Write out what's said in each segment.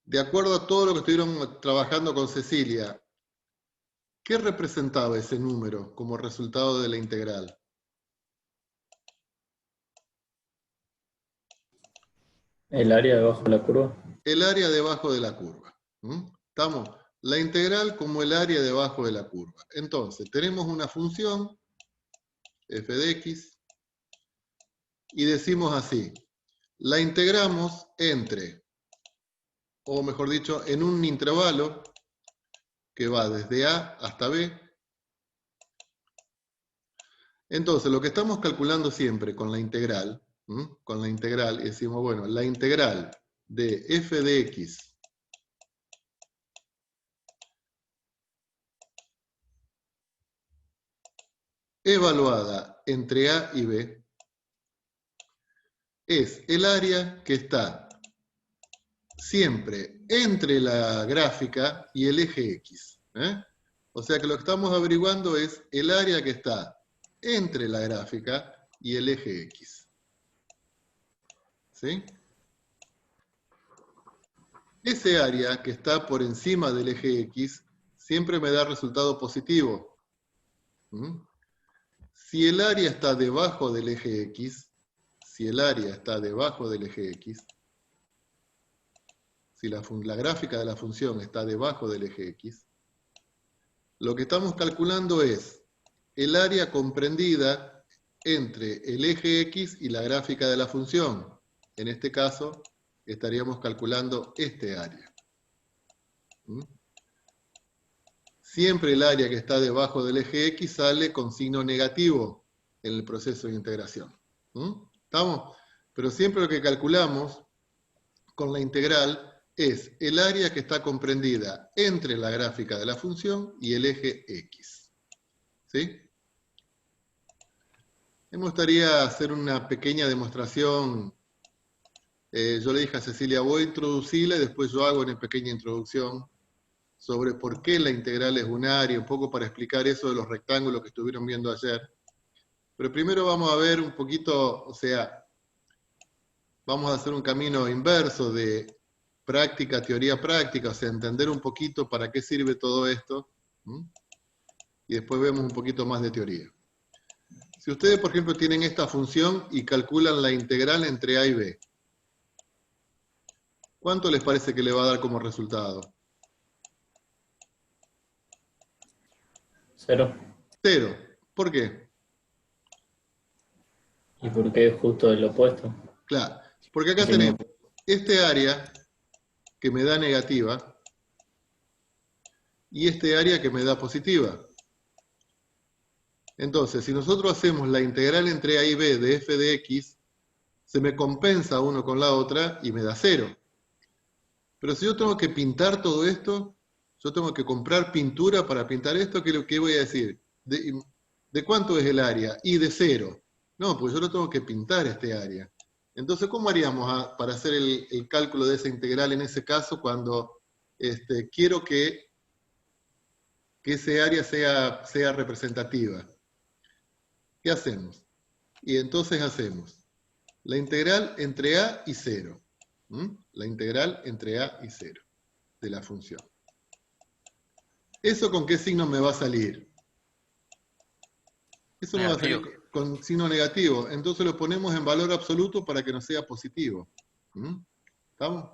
de acuerdo a todo lo que estuvieron trabajando con Cecilia, ¿qué representaba ese número como resultado de la integral? El área debajo de la curva. El área debajo de la curva. ¿Estamos? La integral como el área debajo de la curva. Entonces, tenemos una función, f de x, y decimos así, la integramos entre, o mejor dicho, en un intervalo que va desde a hasta b. Entonces, lo que estamos calculando siempre con la integral, decimos, bueno, la integral de f de x evaluada entre a y b es el área que está siempre entre la gráfica y el eje X. O sea que lo que estamos averiguando es el área que está entre la gráfica y el eje X. ¿Sí? Ese área que está por encima del eje X siempre me da resultado positivo. Si el área está debajo del eje X, si el área está debajo del eje X, si la gráfica de la función está debajo del eje X, lo que estamos calculando es el área comprendida entre el eje X y la gráfica de la función. En este caso, estaríamos calculando este área. Siempre el área que está debajo del eje X sale con signo negativo en el proceso de integración. ¿Estamos? Pero siempre lo que calculamos con la integral es el área que está comprendida entre la gráfica de la función y el eje X. ¿Sí? Me gustaría hacer una pequeña demostración. Yo le dije a Cecilia, voy a introducirla y después yo hago una pequeña introducción sobre por qué la integral es un área, un poco para explicar eso de los rectángulos que estuvieron viendo ayer. Pero primero vamos a ver un poquito, o sea, vamos a hacer un camino inverso de práctica, teoría práctica, o sea, entender un poquito para qué sirve todo esto. Y después vemos un poquito más de teoría. Si ustedes, por ejemplo, tienen esta función y calculan la integral entre a y b, ¿cuánto les parece que le va a dar como resultado? 0. 0. ¿Por qué? ¿Y por qué es justo el opuesto? Claro, porque acá Si no, tenemos este área que me da negativa y este área que me da positiva. Entonces, si nosotros hacemos la integral entre a y b de f de x, se me compensa uno con la otra y me da 0. Pero si yo tengo que pintar todo esto, yo tengo que comprar pintura para pintar esto, ¿qué voy a decir? ¿De cuánto es el área? Y de 0. No, pues yo lo tengo que pintar este área. Entonces, ¿cómo haríamos para hacer el cálculo de esa integral en ese caso cuando quiero que ese área sea representativa? ¿Qué hacemos? Y entonces hacemos la integral entre a y 0. La integral entre a y 0 de la función. ¿Eso con qué signo me va a salir? Eso me va a salir Negativo. con signo negativo. Entonces lo ponemos en valor absoluto para que no sea positivo. ¿Estamos?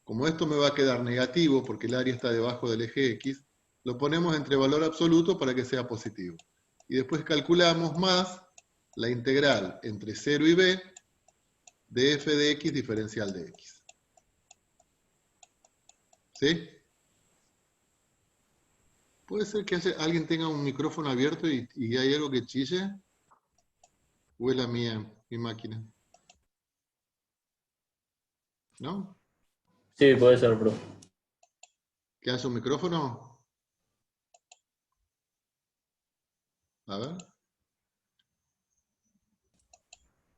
Como esto me va a quedar negativo porque el área está debajo del eje X, lo ponemos entre valor absoluto para que sea positivo. Y después calculamos más la integral entre 0 y b de f de x diferencial de x. ¿Sí? ¿Puede ser que alguien tenga un micrófono abierto y hay algo que chille? ¿O es mi máquina? ¿No? sí, puede ser, profe. ¿Qué hace un micrófono? A ver.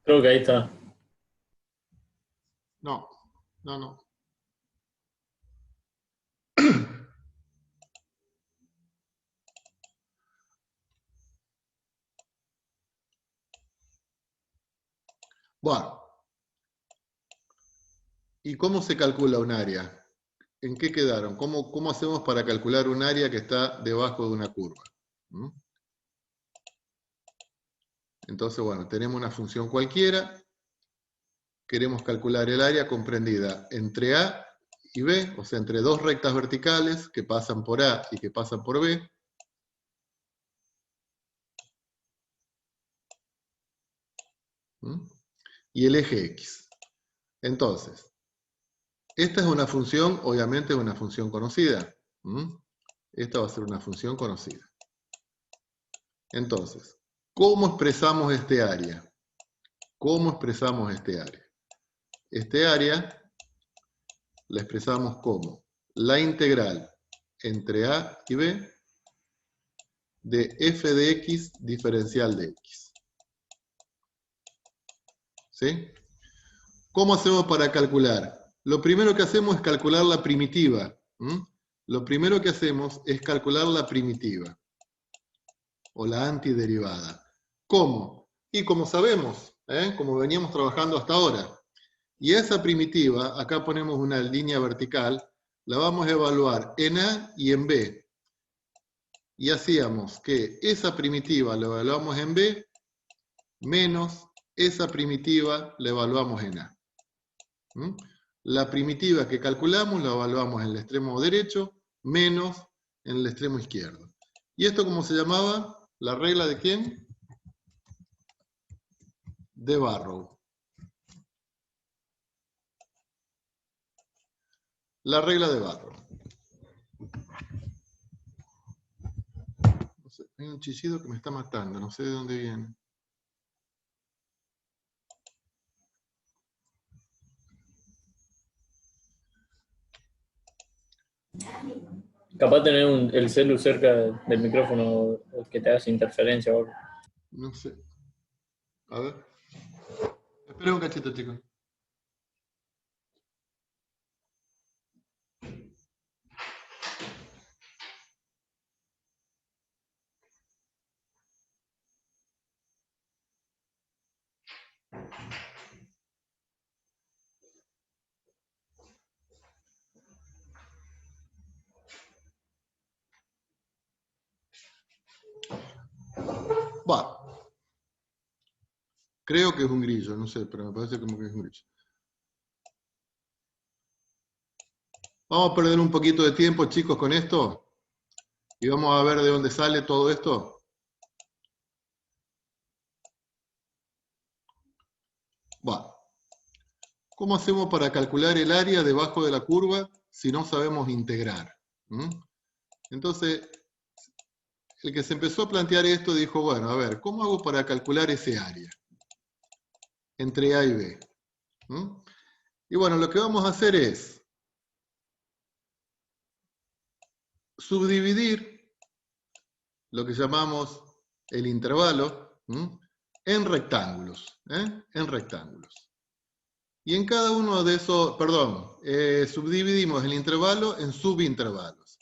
Creo que ahí está. No, no. Bueno, ¿Y cómo se calcula un área? ¿En qué quedaron? ¿Cómo hacemos para calcular un área que está debajo de una curva? ¿Mm? Entonces, bueno, tenemos una función cualquiera. Queremos calcular el área comprendida entre A y B, o sea, entre dos rectas verticales que pasan por A y que pasan por B. ¿Mm? Y el eje X. Entonces, esta es una función, obviamente es una función conocida. ¿Mm? Esta va a ser una función conocida. Entonces, ¿cómo expresamos este área? ¿Cómo expresamos este área? Este área la expresamos como la integral entre A y B de f de x diferencial de x. ¿Sí? ¿Cómo hacemos para calcular? Lo primero que hacemos es calcular la primitiva. Lo primero que hacemos es calcular la primitiva o la antiderivada. ¿Cómo? Y como sabemos, como veníamos trabajando hasta ahora. Y esa primitiva, acá ponemos una línea vertical, la vamos a evaluar en A y en B. Y hacíamos que esa primitiva la evaluamos en B, menos esa primitiva la evaluamos en A. La primitiva que calculamos la evaluamos en el extremo derecho, menos en el extremo izquierdo. ¿Y esto cómo se llamaba? ¿La regla de quién? De Barrow. La regla de Barrow. No sé, hay un chillido que me está matando, no sé de dónde viene. Capaz tener el celu cerca del micrófono que te hace interferencia o algo. No sé. A ver. Espera un cachito, chicos. Bueno. Creo que es un grillo, no sé, pero me parece como que es un grillo. Vamos a perder un poquito de tiempo, chicos, con esto. Y vamos a ver de dónde sale todo esto. Bueno. ¿Cómo hacemos para calcular el área debajo de la curva si no sabemos integrar? Entonces, el que se empezó a plantear esto dijo, bueno, a ver, ¿cómo hago para calcular ese área entre A y B? Y bueno, lo que vamos a hacer es subdividir lo que llamamos el intervalo en rectángulos. En rectángulos. Y en cada uno de esos, subdividimos el intervalo en subintervalos.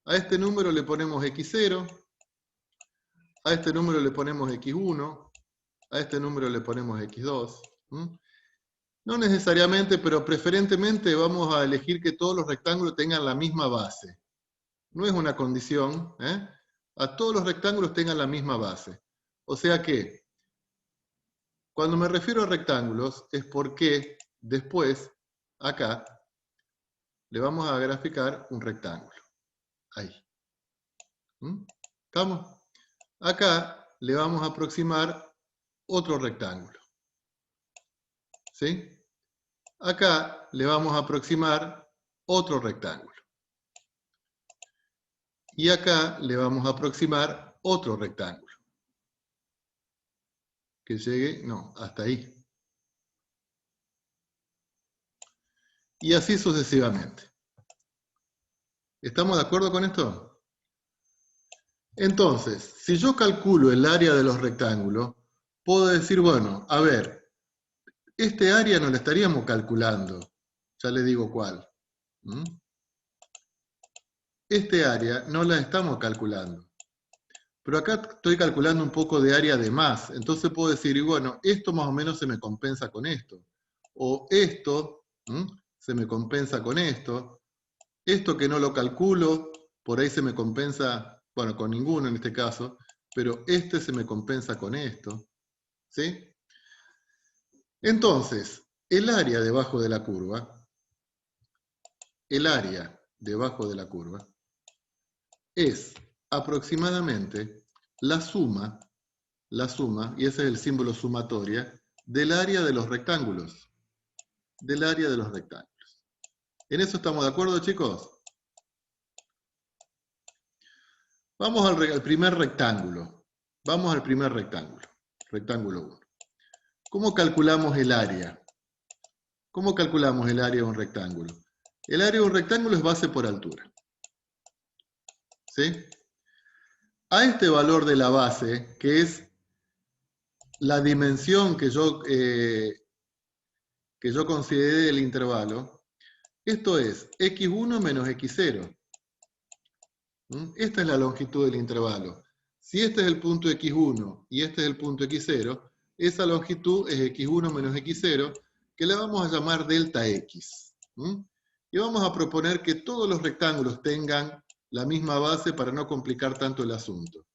A este número le ponemos x0, a este número le ponemos x1, a este número le ponemos x2. No necesariamente, pero preferentemente vamos a elegir que todos los rectángulos tengan la misma base. No es una condición, a todos los rectángulos tengan la misma base. O sea que, cuando me refiero a rectángulos, es porque después, acá, le vamos a graficar un rectángulo. Ahí. ¿Estamos? Acá le vamos a aproximar otro rectángulo. ¿Sí? Acá le vamos a aproximar otro rectángulo. Y acá le vamos a aproximar otro rectángulo. Que llegue, no, hasta ahí. Y así sucesivamente. ¿Estamos de acuerdo con esto? Entonces, si yo calculo el área de los rectángulos, puedo decir, bueno, a ver, este área no la estaríamos calculando. Ya le digo cuál. Este área no la estamos calculando. Pero acá estoy calculando un poco de área de más. Entonces puedo decir, y bueno, esto más o menos se me compensa con esto. O esto se me compensa con esto. Esto que no lo calculo, por ahí se me compensa, bueno, con ninguno en este caso, pero este se me compensa con esto. ¿Sí? Entonces, el área debajo de la curva, es aproximadamente la suma, y ese es el símbolo sumatoria, del área de los rectángulos. Del área de los rectángulos. ¿En eso estamos de acuerdo, chicos? Vamos al primer rectángulo. Vamos al primer rectángulo. Rectángulo 1. ¿Cómo calculamos el área? ¿Cómo calculamos el área de un rectángulo? El área de un rectángulo es base por altura. ¿Sí? A este valor de la base, que es la dimensión que yo consideré del intervalo, esto es x1 menos x0. Esta es la longitud del intervalo. Si este es el punto x1 y este es el punto x0, esa longitud es x1 menos x0, que le vamos a llamar delta x. Y vamos a proponer que todos los rectángulos tengan la misma base para no complicar tanto el asunto.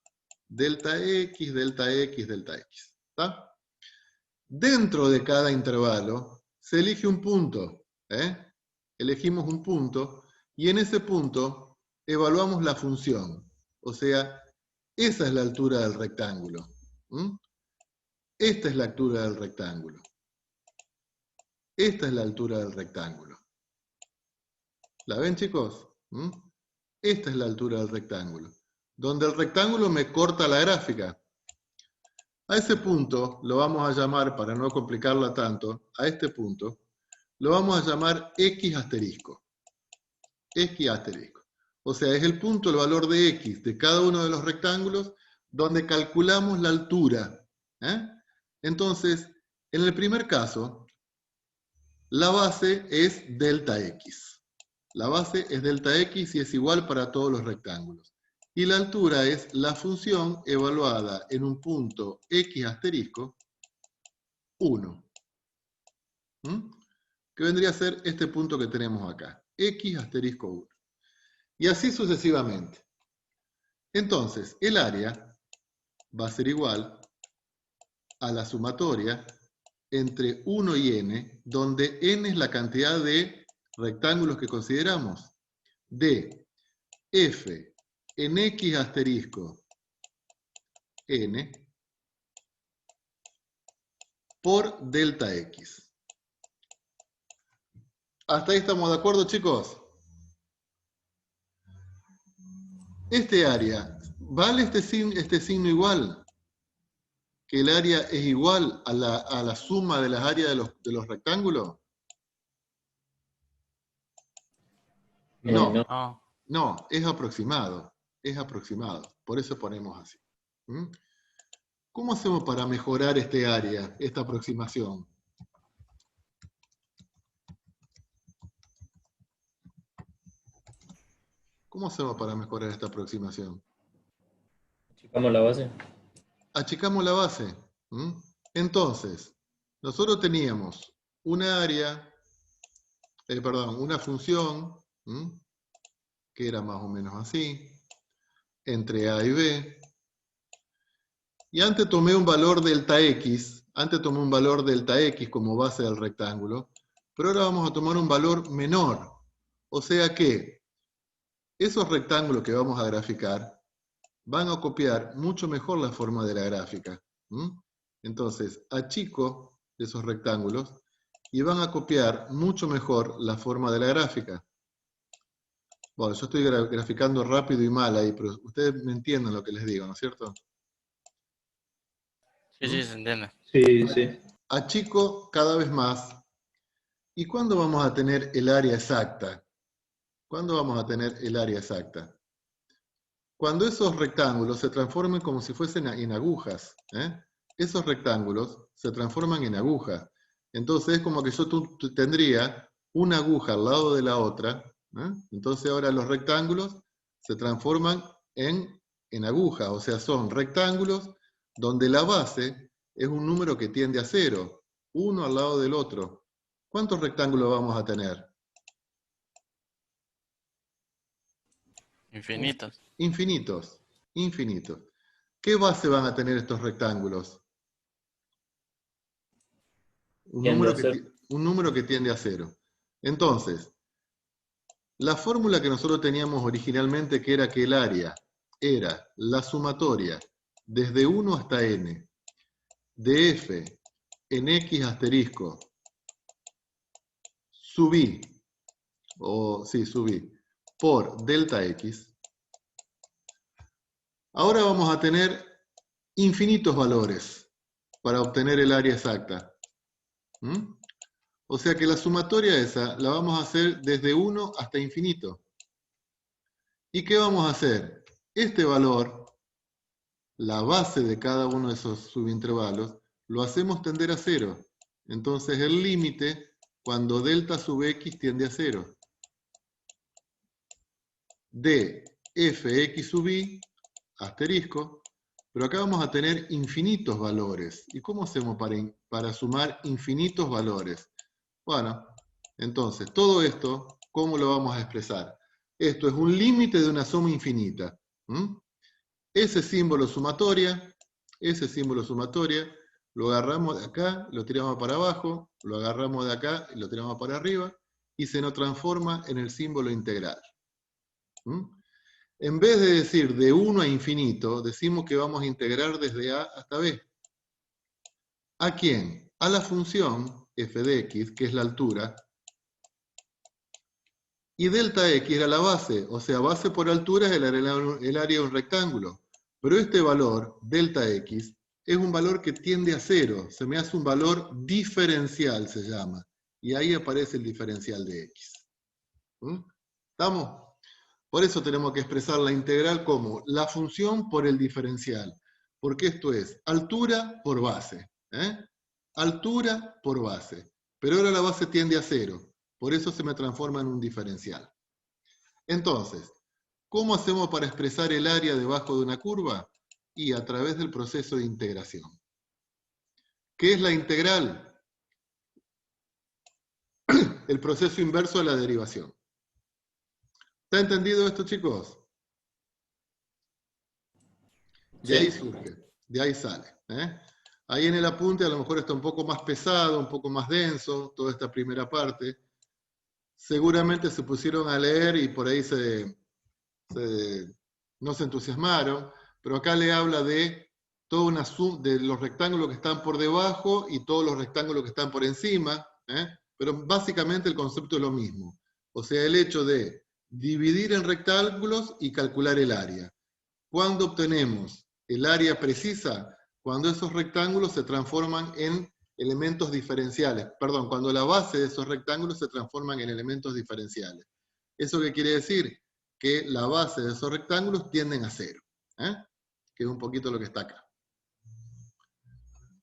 Delta x, delta x, delta x. ¿Está? Dentro de cada intervalo se elige un punto. Elegimos un punto y en ese punto evaluamos la función. O sea, esa es la altura del rectángulo. Esta es la altura del rectángulo. Esta es la altura del rectángulo. ¿La ven, chicos? Esta es la altura del rectángulo. Donde el rectángulo me corta la gráfica. A ese punto lo vamos a llamar, para no complicarla tanto, a este punto, lo vamos a llamar x asterisco. X asterisco. O sea, es el punto, el valor de x de cada uno de los rectángulos, donde calculamos la altura. Entonces, en el primer caso, la base es delta x. La base es delta x y es igual para todos los rectángulos. Y la altura es la función evaluada en un punto x asterisco 1. Que vendría a ser este punto que tenemos acá. X asterisco 1. Y así sucesivamente. Entonces, el área va a ser igual a la sumatoria entre 1 y n, donde n es la cantidad de rectángulos que consideramos, de f en x asterisco n por delta x. ¿Hasta ahí estamos de acuerdo, chicos? Este área, ¿vale este signo igual? ¿Que el área es igual a la suma de las áreas de los rectángulos? No, no, es aproximado. Es aproximado. Por eso ponemos así. ¿Cómo hacemos para mejorar este área, esta aproximación? ¿Cómo hacemos para mejorar esta aproximación? Achicamos la base. Achicamos la base. Entonces, nosotros teníamos una área, una función, que era más o menos así, entre A y B. Y antes tomé un valor delta x, como base del rectángulo, pero ahora vamos a tomar un valor menor. O sea que esos rectángulos que vamos a graficar van a copiar mucho mejor la forma de la gráfica. Entonces, achico esos rectángulos y van a copiar mucho mejor la forma de la gráfica. Bueno, yo estoy graficando rápido y mal ahí, pero ustedes me entienden lo que les digo, ¿no es cierto? Sí, sí, se entiende. Sí, sí. Achico cada vez más. ¿Y cuándo vamos a tener el área exacta? ¿Cuándo vamos a tener el área exacta? Cuando esos rectángulos se transformen como si fuesen en agujas. Esos rectángulos se transforman en agujas. Entonces es como que yo tendría una aguja al lado de la otra. Entonces ahora los rectángulos se transforman en agujas. O sea, son rectángulos donde la base es un número que tiende a 0. Uno al lado del otro. ¿Cuántos rectángulos vamos a tener? Infinitos. Infinitos, infinitos. ¿Qué base van a tener estos rectángulos? Un número que tiende a cero. Entonces, la fórmula que nosotros teníamos originalmente, que era que el área era la sumatoria desde 1 hasta n de f en x asterisco sub i, sub i, por delta x. Ahora vamos a tener infinitos valores para obtener el área exacta. O sea que la sumatoria esa la vamos a hacer desde 1 hasta infinito. ¿Y qué vamos a hacer? Este valor, la base de cada uno de esos subintervalos, lo hacemos tender a 0. Entonces el límite, cuando delta sub x tiende a 0, de fx sub i, asterisco, pero acá vamos a tener infinitos valores. ¿Y cómo hacemos para sumar infinitos valores? Bueno, entonces, todo esto, ¿cómo lo vamos a expresar? Esto es un límite de una suma infinita. Ese símbolo sumatoria, lo agarramos de acá, lo tiramos para abajo, lo agarramos de acá y lo tiramos para arriba, y se nos transforma en el símbolo integral. En vez de decir de 1 a infinito, decimos que vamos a integrar desde A hasta B. ¿A quién? A la función f de x, que es la altura, y delta x era la base, o sea, base por altura es el área de un rectángulo. Pero este valor, delta x, es un valor que tiende a 0, se me hace un valor diferencial, se llama, y ahí aparece el diferencial de x. ¿Estamos? Por eso tenemos que expresar la integral como la función por el diferencial, porque esto es altura por base. Altura por base. Pero ahora la base tiende a 0, por eso se me transforma en un diferencial. Entonces, ¿cómo hacemos para expresar el área debajo de una curva? Y a través del proceso de integración. ¿Qué es la integral? El proceso inverso de la derivación. ¿Está entendido esto, chicos? De ahí surge, de ahí sale. Ahí en el apunte a lo mejor está un poco más pesado, un poco más denso, toda esta primera parte. Seguramente se pusieron a leer y por ahí no se entusiasmaron, pero acá le habla de toda una suma de los rectángulos que están por debajo y todos los rectángulos que están por encima, pero básicamente el concepto es lo mismo. O sea, el hecho de dividir en rectángulos y calcular el área. ¿Cuándo obtenemos el área precisa? Cuando esos rectángulos se transforman en elementos diferenciales. Perdón, cuando la base de esos rectángulos se transforman en elementos diferenciales. ¿Eso qué quiere decir? Que la base de esos rectángulos tienden a 0. Que es un poquito lo que está acá.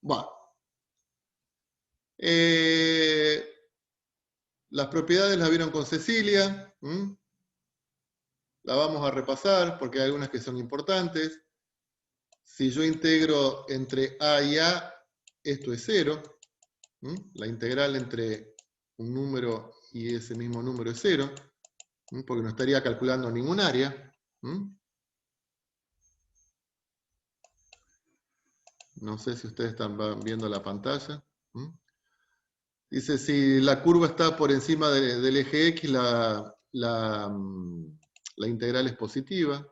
Bueno. Las propiedades las vieron con Cecilia. La vamos a repasar porque hay algunas que son importantes. Si yo integro entre A y A, esto es 0. La integral entre un número y ese mismo número es 0. Porque no estaría calculando ningún área. No sé si ustedes están viendo la pantalla. Dice, si la curva está por encima del eje X, la integral es positiva.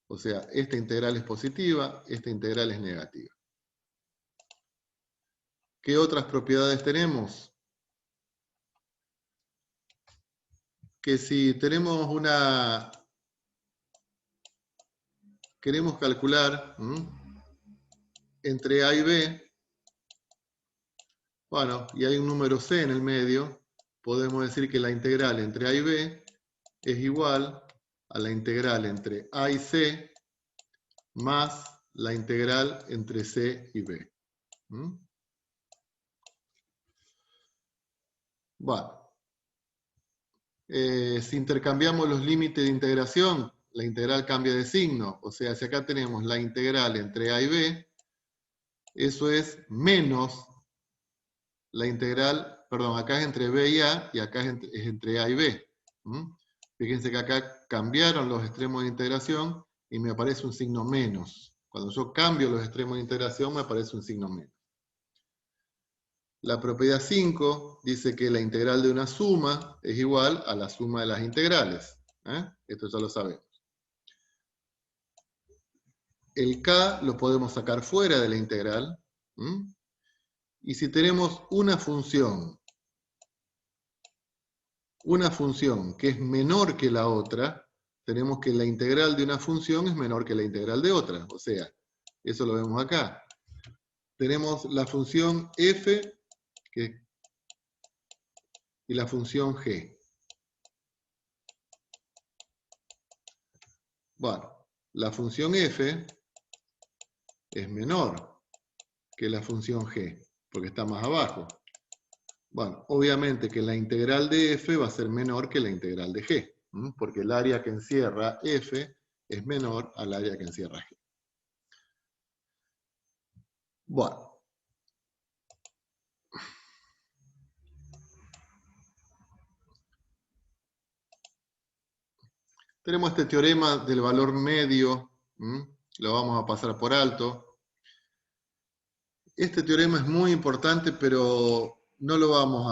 O sea, esta integral es positiva, esta integral es negativa. ¿Qué otras propiedades tenemos? Que si tenemos queremos calcular entre A y B, bueno, y hay un número C en el medio, podemos decir que la integral entre A y B es igual a la integral entre A y C más la integral entre C y B. Bueno, si intercambiamos los límites de integración, la integral cambia de signo. O sea, si acá tenemos la integral entre A y B, eso es menos la integral, perdón, acá es entre B y A, y acá es entre A y B. Fíjense que acá cambiaron los extremos de integración y me aparece un signo menos. Cuando yo cambio los extremos de integración me aparece un signo menos. La propiedad 5 dice que la integral de una suma es igual a la suma de las integrales. Esto ya lo sabemos. El k lo podemos sacar fuera de la integral. Y si tenemos una función que es menor que la otra, tenemos que la integral de una función es menor que la integral de otra. O sea, eso lo vemos acá. Tenemos la función f y la función g. Bueno, la función f es menor que la función g, porque está más abajo. Bueno, obviamente que la integral de f va a ser menor que la integral de g, porque el área que encierra f es menor al área que encierra g. Bueno. Tenemos este teorema del valor medio, lo vamos a pasar por alto. Este teorema es muy importante, pero no lo vamos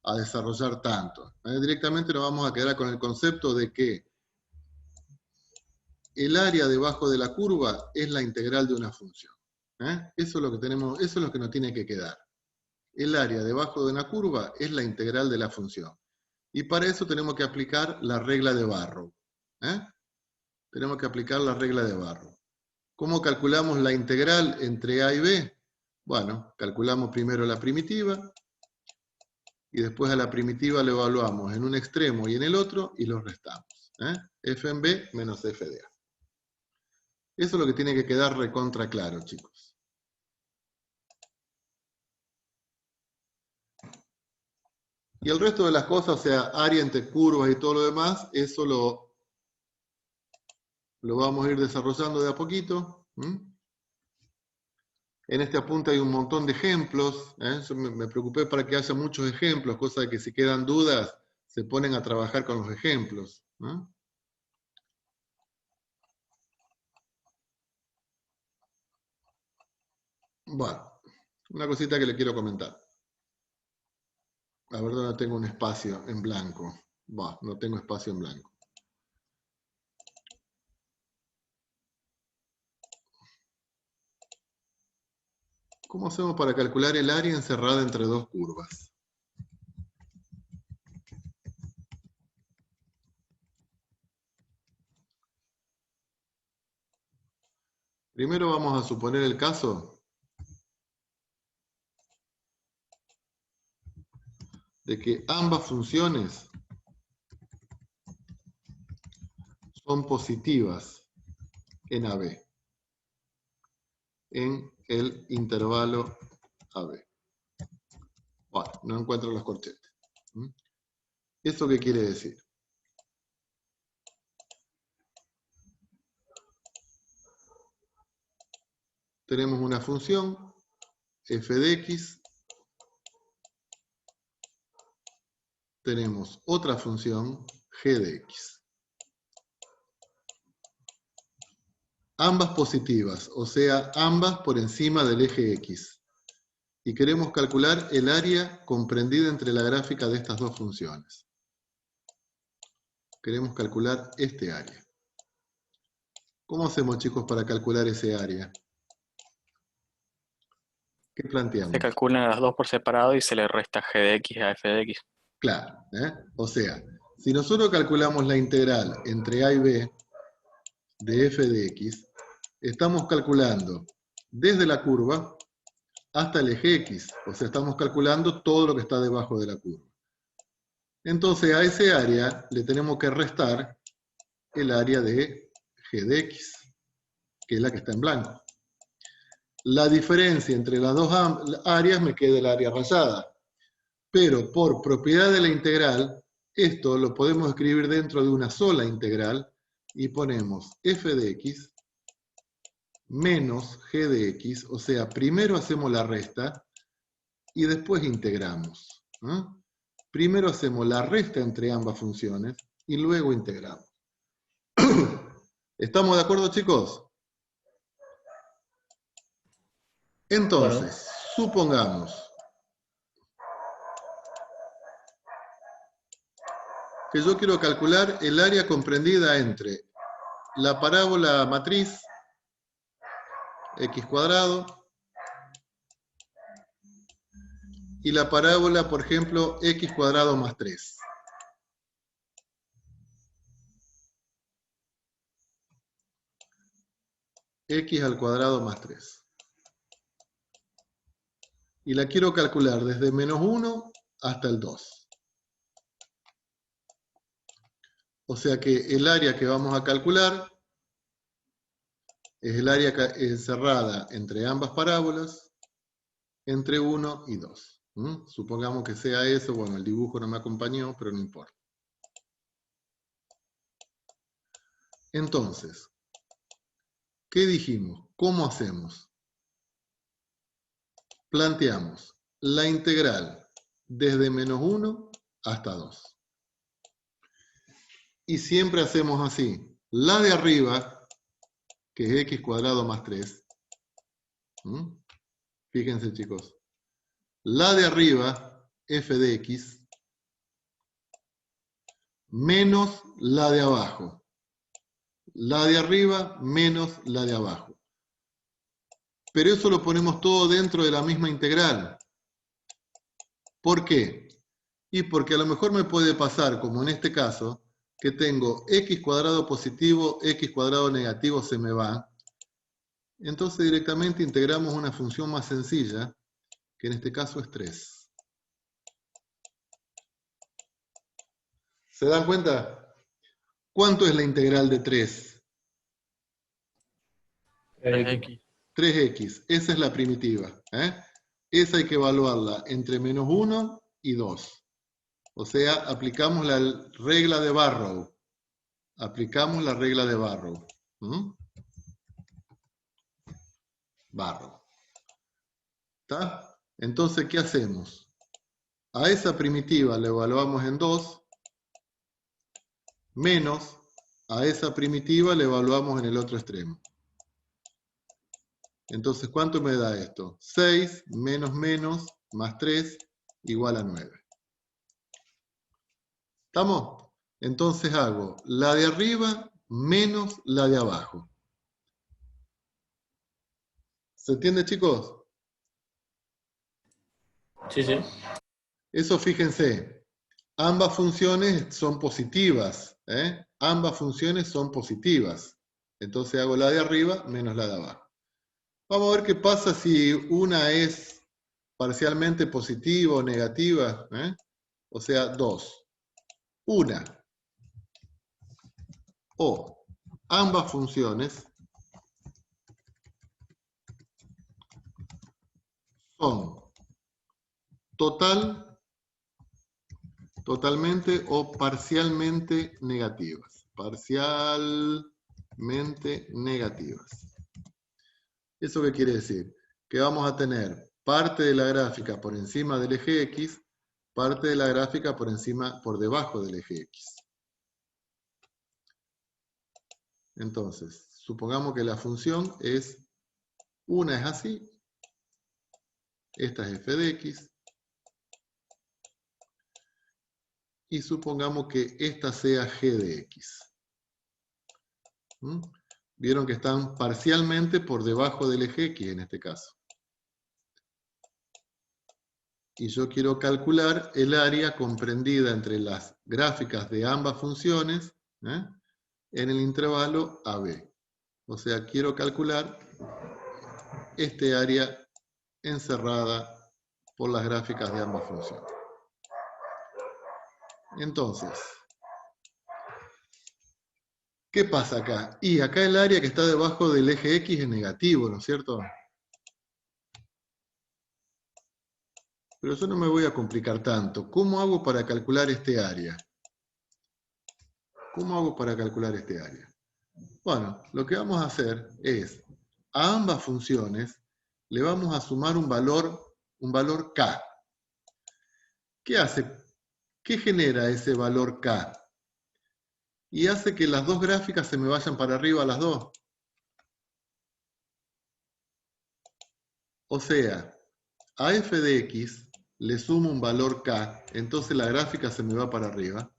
a desarrollar tanto. Directamente nos vamos a quedar con el concepto de que el área debajo de la curva es la integral de una función. Eso es lo que tenemos, eso es lo que nos tiene que quedar. El área debajo de una curva es la integral de la función. Y para eso tenemos que aplicar la regla de Barrow. Tenemos que aplicar la regla de Barrow. ¿Cómo calculamos la integral entre a y b? Bueno, calculamos primero la primitiva, y después a la primitiva le evaluamos en un extremo y en el otro, y los restamos. F en b menos f de a. Eso es lo que tiene que quedar recontra claro, chicos. Y el resto de las cosas, o sea, área entre curvas y todo lo demás, eso lo vamos a ir desarrollando de a poquito. En este apunte hay un montón de ejemplos. Yo me preocupé para que haya muchos ejemplos, cosa de que si quedan dudas, se ponen a trabajar con los ejemplos. Bueno, una cosita que le quiero comentar. La verdad no tengo un espacio en blanco. No tengo espacio en blanco. ¿Cómo hacemos para calcular el área encerrada entre dos curvas? Primero vamos a suponer el caso de que ambas funciones son positivas en AB, en el intervalo AB. Bueno, no encuentro los corchetes. ¿Eso qué quiere decir? Tenemos una función, f de x, tenemos otra función, g de x. Ambas positivas, o sea, ambas por encima del eje x. Y queremos calcular el área comprendida entre la gráfica de estas dos funciones. Queremos calcular este área. ¿Cómo hacemos, chicos, para calcular ese área? ¿Qué planteamos? Se calculan las dos por separado y se le resta g de x a f de x. Claro, o sea, si nosotros calculamos la integral entre a y b de f de x, estamos calculando desde la curva hasta el eje x, o sea, estamos calculando todo lo que está debajo de la curva. Entonces a ese área le tenemos que restar el área de g de x, que es la que está en blanco. La diferencia entre las dos áreas me queda el área rayada. Pero por propiedad de la integral, esto lo podemos escribir dentro de una sola integral y ponemos f de x menos g de x, o sea, primero hacemos la resta y después integramos. Primero hacemos la resta entre ambas funciones y luego integramos. ¿Estamos de acuerdo, chicos? Entonces, supongamos que yo quiero calcular el área comprendida entre la parábola matriz x cuadrado y la parábola, por ejemplo, x cuadrado más 3. X al cuadrado más 3. Y la quiero calcular desde menos 1 hasta el 2. O sea que el área que vamos a calcular es el área encerrada entre ambas parábolas, entre 1 y 2. Supongamos que sea eso, bueno, el dibujo no me acompañó, pero no importa. Entonces, ¿qué dijimos? ¿Cómo hacemos? Planteamos la integral desde menos 1 hasta 2. Y siempre hacemos así. La de arriba, que es x cuadrado más 3. Fíjense, chicos. La de arriba, f de x, menos la de abajo. La de arriba menos la de abajo. Pero eso lo ponemos todo dentro de la misma integral. ¿Por qué? Y porque a lo mejor me puede pasar, como en este caso, que tengo x cuadrado positivo, x cuadrado negativo se me va. Entonces directamente integramos una función más sencilla, que en este caso es 3. ¿Se dan cuenta? ¿Cuánto es la integral de 3? 3x. 3x, esa es la primitiva. Esa hay que evaluarla entre menos 1 y 2. O sea, aplicamos la regla de Barrow. Aplicamos la regla de Barrow. Barrow. ¿Está? Entonces, ¿qué hacemos? A esa primitiva la evaluamos en 2, menos a esa primitiva la evaluamos en el otro extremo. Entonces, ¿cuánto me da esto? 6 menos menos más 3 igual a 9. ¿Estamos? Entonces hago la de arriba menos la de abajo. ¿Se entiende, chicos? Sí, sí. Eso, fíjense, ambas funciones son positivas. Ambas funciones son positivas. Entonces hago la de arriba menos la de abajo. Vamos a ver qué pasa si una es parcialmente positiva o negativa. O sea, 2. Una o ambas funciones son totalmente o parcialmente negativas. Parcialmente negativas. ¿Eso qué quiere decir? Que vamos a tener parte de la gráfica por encima del eje X, parte de la gráfica por debajo del eje X. Entonces, supongamos que la función es, una es así, esta es f de x, y supongamos que esta sea g de x. Vieron que están parcialmente por debajo del eje X en este caso. Y yo quiero calcular el área comprendida entre las gráficas de ambas funciones en el intervalo AB. O sea, quiero calcular este área encerrada por las gráficas de ambas funciones. Entonces, ¿qué pasa acá? Y acá el área que está debajo del eje X es negativo, ¿no es cierto? Pero yo no me voy a complicar tanto. ¿Cómo hago para calcular este área? ¿Cómo hago para calcular este área? Bueno, lo que vamos a hacer es, a ambas funciones le vamos a sumar un valor K. ¿Qué hace ¿Qué genera ese valor K? Y hace que las dos gráficas se me vayan para arriba las dos. O sea, a f de x le sumo un valor K, entonces la gráfica se me va para arriba.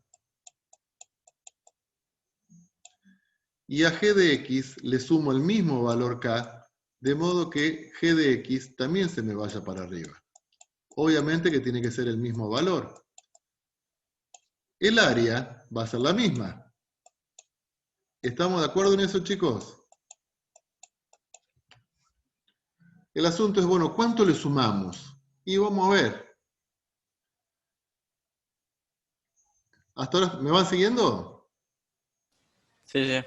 Y a g de x le sumo el mismo valor K, de modo que g de x también se me vaya para arriba. Obviamente que tiene que ser el mismo valor. El área va a ser la misma. ¿Estamos de acuerdo en eso, chicos? El asunto es, bueno, ¿cuánto le sumamos? Y vamos a ver. ¿Hasta ahora me van siguiendo? Sí, sí.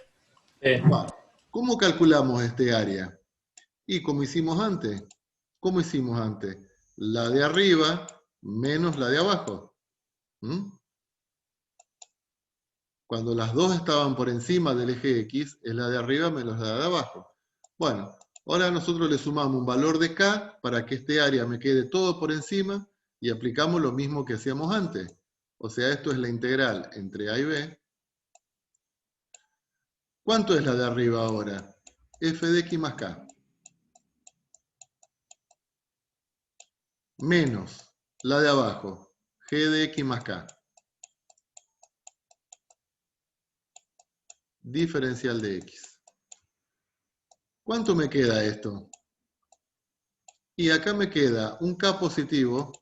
Bueno, ¿cómo calculamos este área? Y como hicimos antes. ¿Cómo hicimos antes? La de arriba menos la de abajo. ¿Mm? Cuando las dos estaban por encima del eje X, es la de arriba menos la de abajo. Bueno, ahora nosotros le sumamos un valor de K para que este área me quede todo por encima y aplicamos lo mismo que hacíamos antes. O sea, esto es la integral entre A y B. ¿Cuánto es la de arriba ahora? F de X más K. Menos la de abajo, G de X más K. Diferencial de X. ¿Cuánto me queda esto? Y acá me queda un K positivo,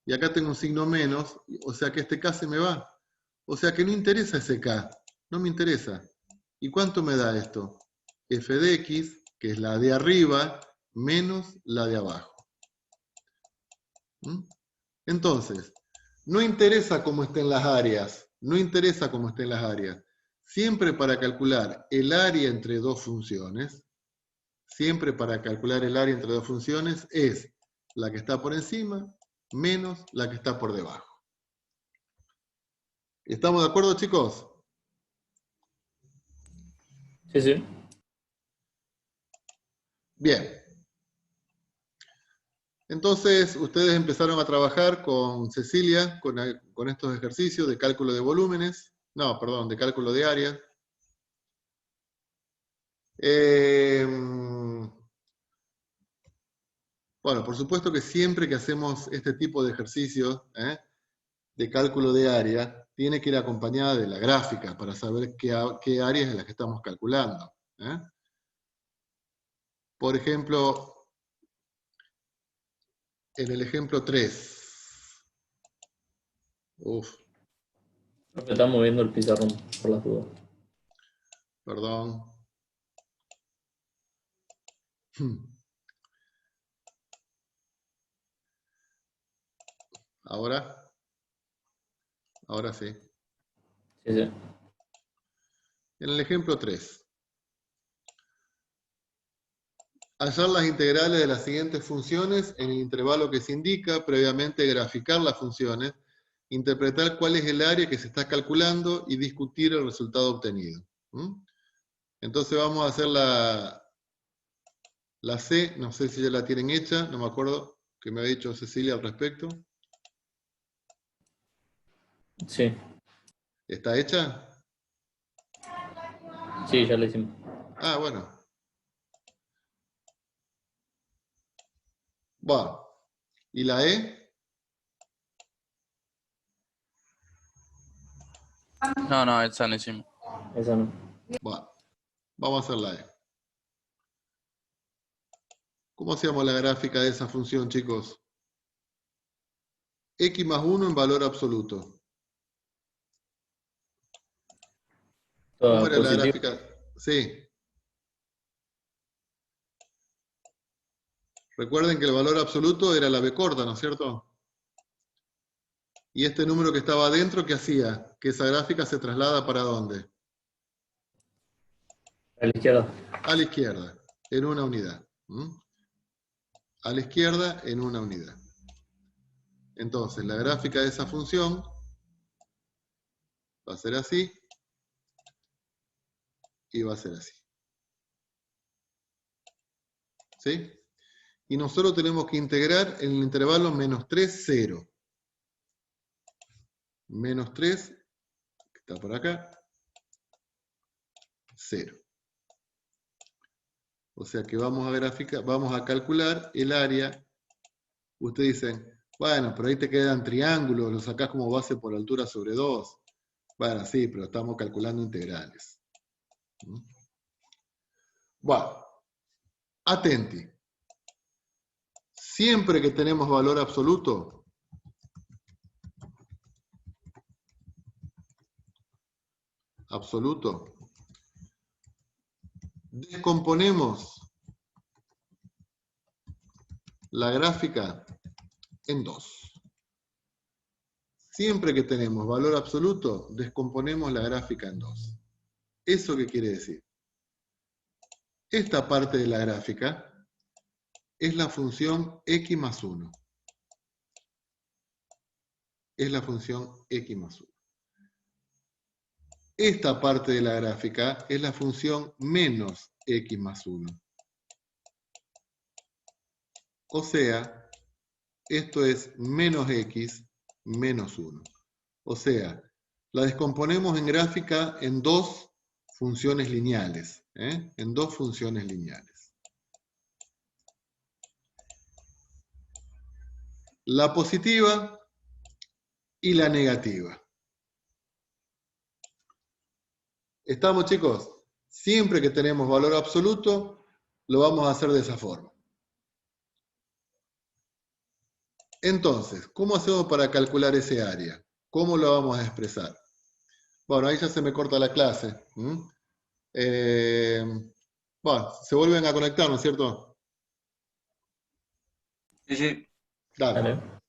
y acá tengo un signo menos, o sea que este K se me va. O sea que no interesa ese K, no me interesa. ¿Y cuánto me da esto? F de X, que es la de arriba, menos la de abajo. ¿Mm? Entonces, no interesa cómo estén las áreas, no interesa cómo estén las áreas. Siempre para calcular el área entre dos funciones, siempre para calcular el área entre dos funciones es la que está por encima menos la que está por debajo. ¿Estamos de acuerdo, chicos? Sí, sí. Bien. Entonces, ustedes empezaron a trabajar con Cecilia, con estos ejercicios de cálculo de volúmenes. No, perdón, de cálculo de áreas. Bueno, por supuesto que siempre que hacemos este tipo de ejercicios de cálculo de área, tiene que ir acompañada de la gráfica para saber qué área es la que estamos calculando. Por ejemplo, en el ejemplo 3. Uf, Estamos moviendo el pizarrón por las dudas. perdón. Ahora sí. Sí, sí. En el ejemplo 3. Hallar las integrales de las siguientes funciones en el intervalo que se indica, previamente graficar las funciones, interpretar cuál es el área que se está calculando y discutir el resultado obtenido. Entonces vamos a hacer la C, no sé si ya la tienen hecha, no me acuerdo qué me ha dicho Cecilia al respecto. Sí, ¿Está hecha? sí, ya lo hicimos. Ah, bueno. Bueno. ¿Y la E? No, esa no hicimos. Esa no. Bueno, vamos a hacer la E. ¿Cómo hacíamos la gráfica de esa función, chicos? X más 1 en valor absoluto. ¿Cómo Toda era la positiva. gráfica? Sí. Recuerden que el valor absoluto era la B corta, ¿no es cierto? Y este número que estaba adentro, ¿qué hacía? Que esa gráfica se traslada ¿para dónde? A la izquierda. A la izquierda, en una unidad. A la izquierda, en una unidad. Entonces, la gráfica de esa función va a ser así y va a ser así. ¿Sí? Y nosotros tenemos que integrar en el intervalo menos 3, 0. menos 3, que está por acá, 0. O sea que vamos a calcular el área. Ustedes dicen, bueno, pero ahí te quedan triángulos, lo sacás como base por altura sobre 2. Bueno, sí, pero estamos calculando integrales. Bueno, atenti. Siempre que tenemos valor absoluto, descomponemos la gráfica en 2. Siempre que tenemos valor absoluto, descomponemos la gráfica en 2. ¿Eso qué quiere decir? Esta parte de la gráfica es la función x más 1. Es la función x más 1. Esta parte de la gráfica es la función menos x más 1. O sea, esto es menos x menos 1. O sea, la descomponemos en gráfica en 2 funciones lineales. En 2 funciones lineales. La positiva y la negativa. ¿Estamos, chicos? Siempre que tenemos valor absoluto, lo vamos a hacer de esa forma. Entonces, ¿cómo hacemos para calcular ese área? ¿Cómo lo vamos a expresar? Bueno, ahí ya se me corta la clase. Bueno, se vuelven a conectar, ¿no es cierto? Sí, sí. Dale. Dale.